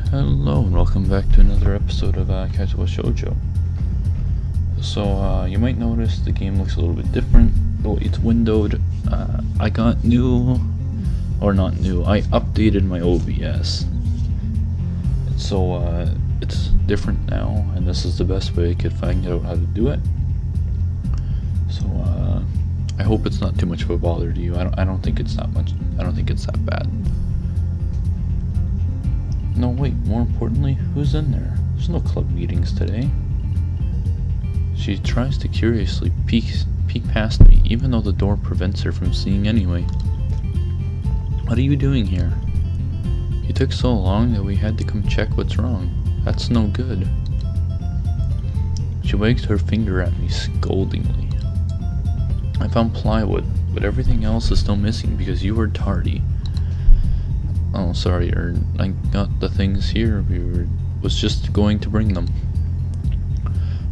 Hello and welcome back to another episode of Katawa Shoujo. So you might notice the game looks a little bit different. The way it's windowed. I got new, or not new, I updated my OBS. So it's different now, and this is the best way I could find out how to do it. So I hope it's not too much of a bother to you. I don't think it's that much. I don't think it's that bad. No, wait, more importantly, who's in there? There's no club meetings today. She tries to curiously peek past me, even though the door prevents her from seeing anyway. What are you doing here? You took so long that we had to come check what's wrong. That's no good. She wags her finger at me scoldingly. I found plywood, but everything else is still missing because you were tardy. Oh, sorry, I got the things here. Was just going to bring them.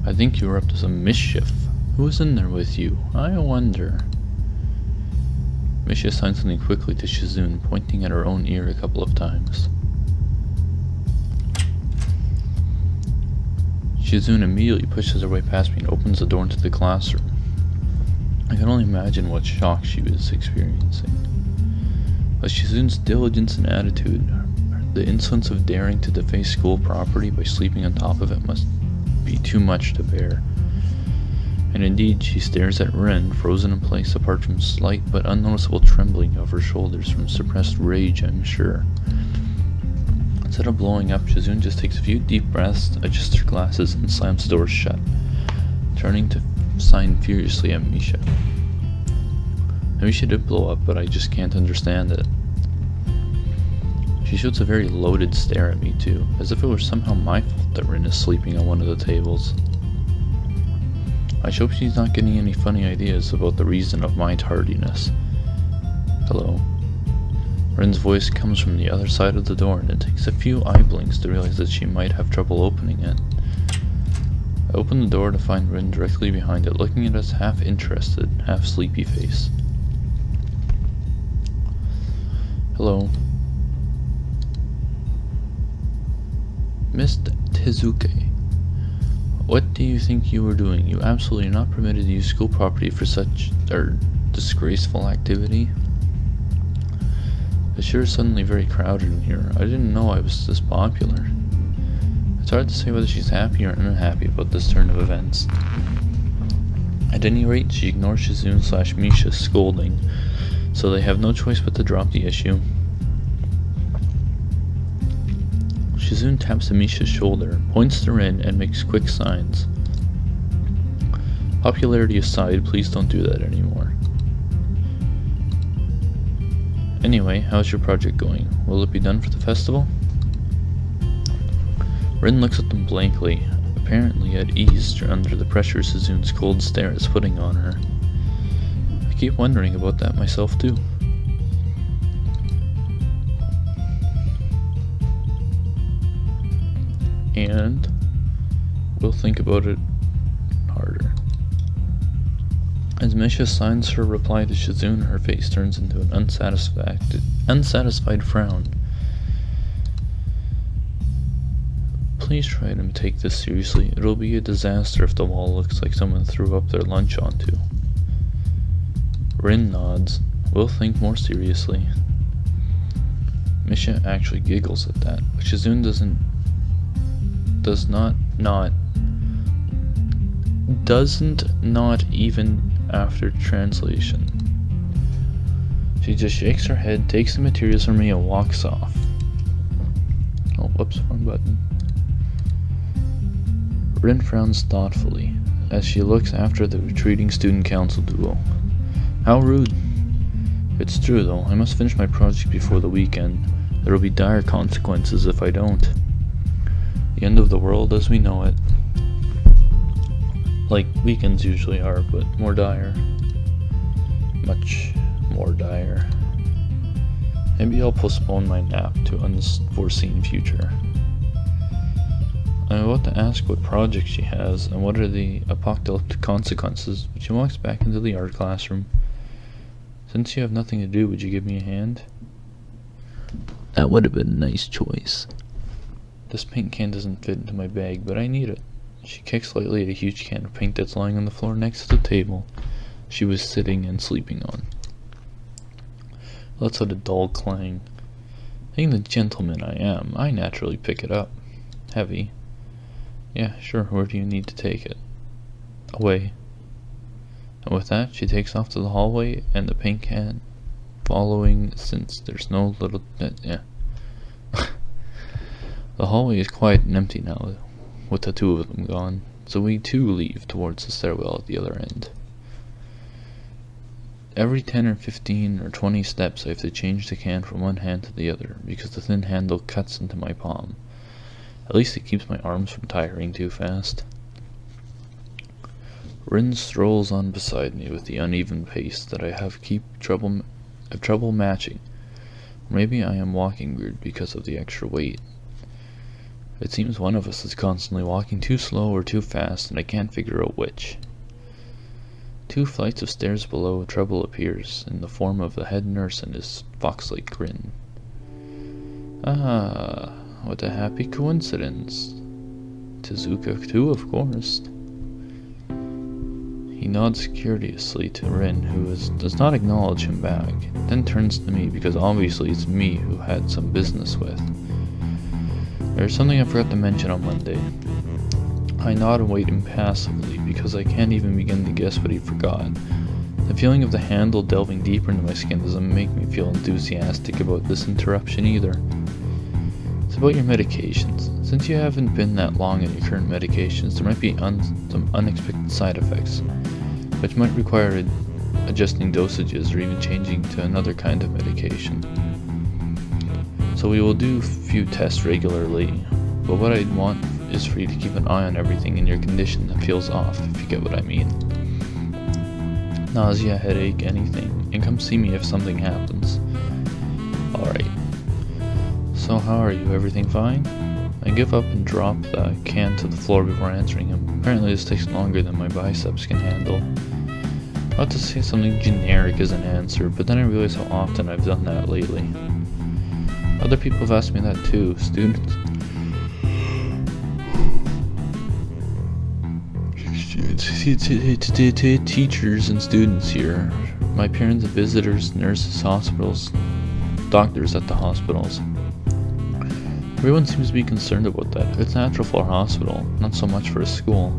I think you were up to some mischief. Who was in there with you? I wonder. Misha signed something quickly to Shizune, pointing at her own ear a couple of times. Shizune immediately pushes her way past me and opens the door into the classroom. I can only imagine what shock she was experiencing. But Shizune's diligence and attitude, the insolence of daring to deface school property by sleeping on top of it, must be too much to bear. And indeed, she stares at Rin, frozen in place apart from slight but unnoticeable trembling of her shoulders from suppressed rage, I'm sure. Instead of blowing up, Shizune just takes a few deep breaths, adjusts her glasses, and slams the door shut, turning to sign furiously at Misha. Maybe she did blow up, but I just can't understand it. She shoots a very loaded stare at me too, as if it were somehow my fault that Rin is sleeping on one of the tables. I hope she's not getting any funny ideas about the reason of my tardiness. Hello. Rin's voice comes from the other side of the door, and it takes a few eye blinks to realize that she might have trouble opening it. I open the door to find Rin directly behind it, looking at us half-interested, half-sleepy face. Hello. Miss Tezuke, what do you think you were doing? You absolutely are not permitted to use school property for such disgraceful activity. It's sure suddenly very crowded in here. I didn't know I was this popular. It's hard to say whether she's happy or unhappy about this turn of events. At any rate, she ignores Shizune/Misha's scolding, so they have no choice but to drop the issue. Shizune taps Misha's shoulder, points to Rin, and makes quick signs. Popularity aside, please don't do that anymore. Anyway, how's your project going? Will it be done for the festival? Rin looks at them blankly, apparently at ease under the pressure Shizune's cold stare is putting on her. I keep wondering about that myself too. And we'll think about it harder. As Misha signs her reply to Shizune, her face turns into an unsatisfied frown. Please try to take this seriously. It'll be a disaster if the wall looks like someone threw up their lunch onto. Rin nods. We'll think more seriously. Misha actually giggles at that, but Shizune doesn't even after translation. She just shakes her head, takes the materials from me, and walks off. Oh, whoops, wrong button. Rin frowns thoughtfully as she looks after the retreating student council duo. How rude. It's true though, I must finish my project before the weekend. There will be dire consequences if I don't. The end of the world as we know it. Like weekends usually are, but more dire. Much more dire. Maybe I'll postpone my nap to unforeseen future. I'm about to ask what project she has and what are the apocalyptic consequences, but she walks back into the art classroom. Since you have nothing to do, would you give me a hand? That would have been a nice choice. This paint can doesn't fit into my bag, but I need it. She kicks lightly at a huge can of paint that's lying on the floor next to the table she was sitting and sleeping on. Lets out a dull clang. Being the gentleman I am, I naturally pick it up. Heavy. Yeah, sure, where do you need to take it? Away. And with that, she takes off to the hallway, and the paint can following, since there's no little... yeah. The hallway is quiet and empty now, with the two of them gone, so we too leave towards the stairwell at the other end. Every 10 or 15 or 20 steps I have to change the can from one hand to the other, because the thin handle cuts into my palm. At least it keeps my arms from tiring too fast. Rin strolls on beside me with the uneven pace that I have trouble matching. Maybe I am walking weird because of the extra weight. It seems one of us is constantly walking too slow or too fast, and I can't figure out which. 2 flights of stairs below, trouble appears, in the form of the head nurse and his fox-like grin. Ah, what a happy coincidence. Tezuka too, of course. He nods curiously to Rin, who does not acknowledge him back, then turns to me because obviously it's me who had some business with. There's something I forgot to mention on Monday. I nod and wait impassively because I can't even begin to guess what he forgot. The feeling of the handle delving deeper into my skin doesn't make me feel enthusiastic about this interruption either. It's about your medications. Since you haven't been that long on your current medications, there might be some unexpected side effects, which might require adjusting dosages or even changing to another kind of medication. So we will do a few tests regularly, but what I'd want is for you to keep an eye on everything in your condition that feels off, if you get what I mean. Nausea, headache, anything, and come see me if something happens. Alright. So how are you? Everything fine? I give up and drop the can to the floor before answering him. Apparently this takes longer than my biceps can handle. I ought to say something generic as an answer, but then I realize how often I've done that lately. Other people have asked me that too. Students. Teachers and students here. My parents, visitors, nurses, hospitals, doctors at the hospitals. Everyone seems to be concerned about that. It's natural for a hospital, not so much for a school.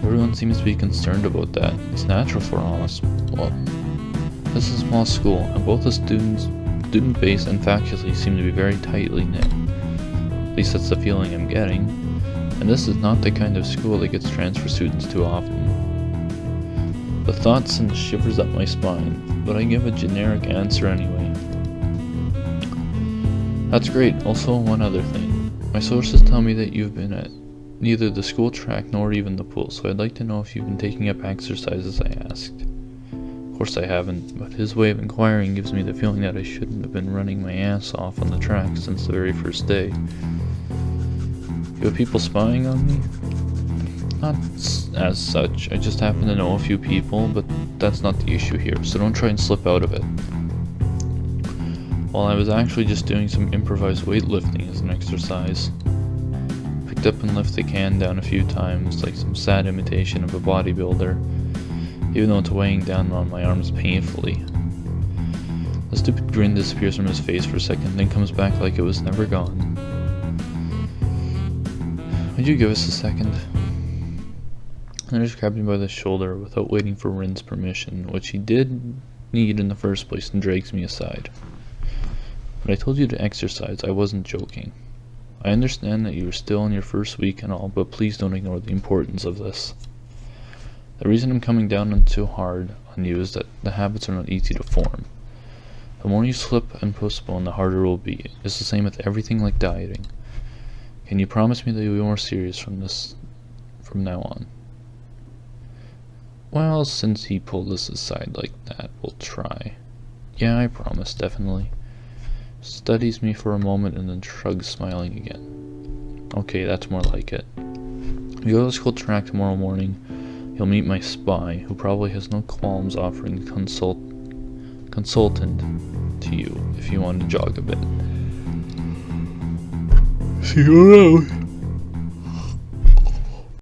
Everyone seems to be concerned about that. It's natural for a hospital. This is a small school, and both the student base and faculty seem to be very tightly knit. At least that's the feeling I'm getting. And this is not the kind of school that gets transfer students too often. The thought sends shivers up my spine, but I give a generic answer anyway. That's great. Also, one other thing. My sources tell me that you've been at neither the school track nor even the pool, so I'd like to know if you've been taking up exercise as I asked. Of course I haven't, but his way of inquiring gives me the feeling that I shouldn't have been running my ass off on the track since the very first day. You have people spying on me? Not as such, I just happen to know a few people, but that's not the issue here, so don't try and slip out of it. Well, I was actually just doing some improvised weightlifting as an exercise. Picked up and lifted the can down a few times, like some sad imitation of a bodybuilder, even though it's weighing down on my arms painfully. The stupid grin disappears from his face for a second, then comes back like it was never gone. Would you give us a second? I just grabbed him by the shoulder without waiting for Rin's permission, which he did need in the first place, and drags me aside. But I told you to exercise, I wasn't joking. I understand that you are still in your first week and all, but please don't ignore the importance of this. The reason I'm coming down on too hard on you is that the habits are not easy to form. The more you slip and postpone, the harder it will be. It's the same with everything like dieting. Can you promise me that you'll be more serious from now on? Well, since he pulled us aside like that, we'll try. Yeah, I promise, definitely. Studies me for a moment and then shrugs, smiling again. Okay, that's more like it. We go to the school track tomorrow morning. You'll meet my spy, who probably has no qualms offering consultant to you if you want to jog a bit. See you around.